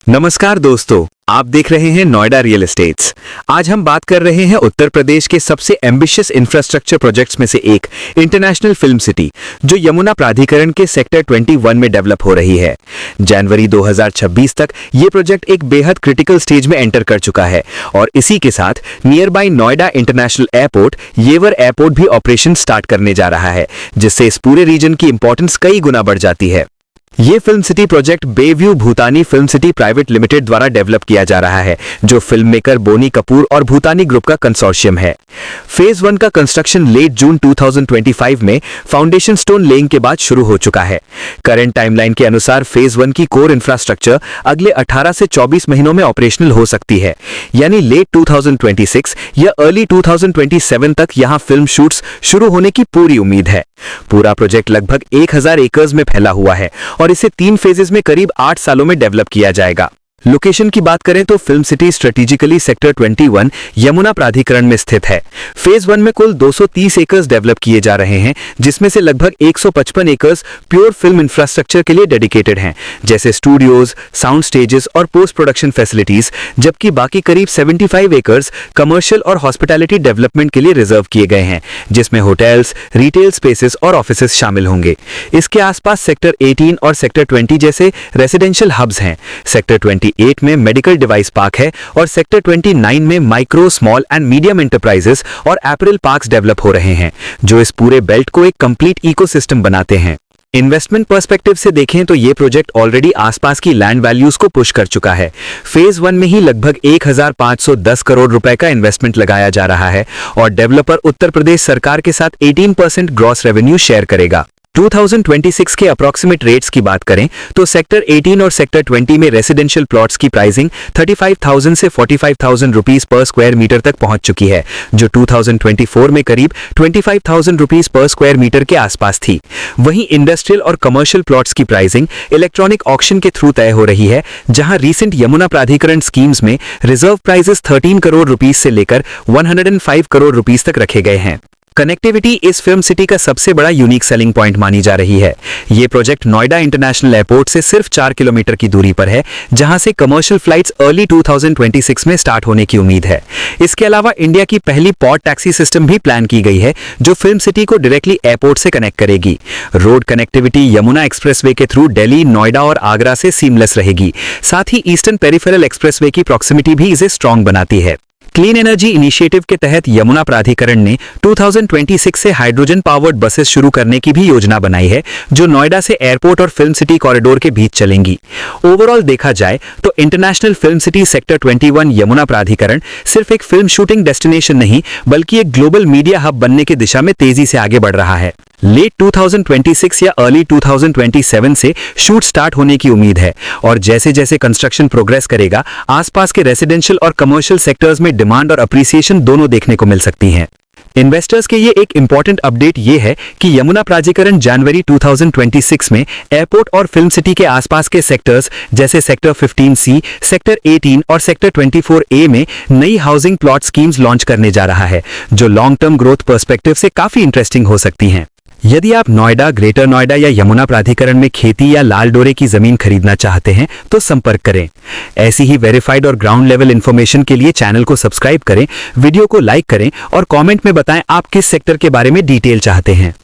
नमस्कार दोस्तों, आप देख रहे हैं नोएडा रियल एस्टेट्स। आज हम बात कर रहे हैं उत्तर प्रदेश के सबसे एम्बिशियस इंफ्रास्ट्रक्चर प्रोजेक्ट्स में से एक इंटरनेशनल फिल्म सिटी, जो यमुना प्राधिकरण के सेक्टर 21 में डेवलप हो रही है। जनवरी 2026 तक ये प्रोजेक्ट एक बेहद क्रिटिकल स्टेज में एंटर कर चुका है और इसी के साथ near by Noida international airport Jewar airport भी ऑपरेशन स्टार्ट करने जा रहा है, जिससे इस पूरे रीजन की इंपॉर्टेंस कई गुना बढ़ जाती है। ये film city project Bayview Bhutani film city private limited द्वारा डेवलप किया जा रहा है, जो फिल्म मेकर बोनी कपूर और भूतानी ग्रुप का कंसोर्शियम है। फेज 1 का कंस्ट्रक्शन लेट जून 2025 में फाउंडेशन स्टोन लेइंग के बाद शुरू हो चुका है। करंट टाइमलाइन के अनुसार फेज 1 की कोर इंफ्रास्ट्रक्चर अगले 18 से 24 महीनों में ऑपरेशनल हो सकती है, यानी लेट 2026 या अर्ली 2027 तक यहां फिल्म शूट्स शुरू होने की पूरी उम्मीद है। पूरा प्रोजेक्ट लगभग 1000 एकर्स में फैला हुआ है और इसे 3 फेजेस में करीब 8 सालों में डेवलप किया जाएगा। लोकेशन की बात करें तो film city strategically sector 21 Yamuna प्राधिकरण में स्थित है। फेज 1 में कुल 230 एकर्स डेवलप किए जा रहे हैं, जिसमें से लगभग 155 एकर्स प्योर फिल्म इंफ्रास्ट्रक्चर के लिए डेडिकेटेड हैं, जैसे स्टूडियोज, साउंड स्टेजेस और पोस्ट प्रोडक्शन फैसिलिटीज, जबकि बाकी करीब 75 एकर्स कमर्शियल और हॉस्पिटैलिटी डेवलपमेंट के लिए रिजर्व किए गए हैं, जिसमें होटल्स, रिटेल स्पेसेस और ऑफिसेस शामिल होंगे। इसके आसपास सेक्टर 18 और सेक्टर 20 जैसे रेसिडेंशियल हब्स हैं। सेक्टर 28 में मेडिकल डिवाइस पार्क है और सेक्टर 29 में micro, small and medium enterprises और एपरल पार्क्स डेवलप हो रहे हैं, जो इस पूरे बेल्ट को एक कंप्लीट इकोसिस्टम बनाते हैं। इन्वेस्टमेंट पर्सपेक्टिव से देखें तो ये प्रोजेक्ट ऑलरेडी आसपास की लैंड वैल्यूज को पुश कर चुका है। फेज 1 में ही लगभग 1510 करोड़ रुपए का इन्वेस्टमेंट लगाया जा रहा है और डेवलपर उत्तर प्रदेश सरकार के साथ 18% ग्रॉस रेवेन्यू शेयर करेगा। 2026 के अप्रॉक्सीमेट रेट्स की बात करें तो सेक्टर 18 और सेक्टर 20 में रेसिडेंशियल प्लॉट्स की प्राइसिंग 35,000 से 45,000 रुपीस पर स्क्वायर मीटर तक पहुंच चुकी है, जो 2024 में करीब 25,000 रुपीस पर स्क्वायर मीटर के आसपास थी। वहीं इंडस्ट्रियल और कमर्शियल प्लॉट्स की प्राइसिंग इलेक्ट्रॉनिक ऑक्शन के थ्रू तय हो रही है, जहां रीसेंट यमुना प्राधिकरण स्कीम्स में रिजर्व प्राइजेस 13 करोड़ रुपीस से लेकर 105 करोड़ रुपीस तक रखे गए हैं। कनेक्टिविटी इस फिल्म सिटी का सबसे बड़ा यूनिक सेलिंग पॉइंट मानी जा रही है। ये प्रोजेक्ट नोएडा इंटरनेशनल एयरपोर्ट से सिर्फ 4 किलोमीटर की दूरी पर है, जहां से कमर्शियल फ्लाइट्स अर्ली 2026 में स्टार्ट होने की उम्मीद है। इसके अलावा इंडिया की पहली पॉड टैक्सी सिस्टम भी प्लान की गई है, जो फिल्म सिटी को डायरेक्टली एयरपोर्ट से कनेक्ट करेगी। रोड कनेक्टिविटी यमुना एक्सप्रेसवे के थ्रू दिल्ली, नोएडा और आगरा से सीमलेस रहेगी। साथ ही ईस्टर्न पेरिफेरल एक्सप्रेसवे की प्रॉक्सिमिटी भी इसे स्ट्रॉन्ग बनाती है। क्लीन एनर्जी इनिशिएटिव के तहत यमुना प्राधिकरण ने 2026 से हाइड्रोजन पावर्ड बसेस शुरू करने की भी योजना बनाई है, जो नोएडा से एयरपोर्ट और फिल्म सिटी कॉरिडोर के बीच चलेंगी। ओवरऑल देखा जाए तो international film city sector 21 Yamuna प्राधिकरण सिर्फ एक फिल्म शूटिंग डेस्टिनेशन नहीं, बल्कि एक ग्लोबल मीडिया हब बनने की दिशा में तेजी से आगे बढ़ रहा है। लेट 2026 या अर्ली 2027 से शूट स्टार्ट होने की उम्मीद है और जैसे जैसे कंस्ट्रक्शन प्रोग्रेस करेगा, आसपास के रेसिडेंशियल और कमर्शियल सेक्टर्स में डिमांड और अप्रिसिएशन दोनों देखने को मिल सकती हैं। इन्वेस्टर्स के लिए एक इंपॉर्टेंट अपडेट ये है कि यमुना प्राधिकरण जनवरी 2026 में एयरपोर्ट और फिल्म सिटी के आसपास के सेक्टर्स जैसे सेक्टर 15C, सेक्टर 18 और सेक्टर 24A में नई हाउसिंग प्लॉट स्कीम्स लॉन्च करने जा रहा है, जो लॉन्ग टर्म ग्रोथ पर्सपेक्टिव से काफी इंटरेस्टिंग हो सकती हैं। यदि आप नोएडा, ग्रेटर नोएडा या यमुना प्राधिकरण में खेती या लाल डोरे की जमीन खरीदना चाहते हैं तो संपर्क करें। ऐसी ही वेरीफाइड और ग्राउंड लेवल इंफॉर्मेशन के लिए चैनल को सब्सक्राइब करें, वीडियो को लाइक करें और कमेंट में बताएं आप किस सेक्टर के बारे में डिटेल चाहते हैं।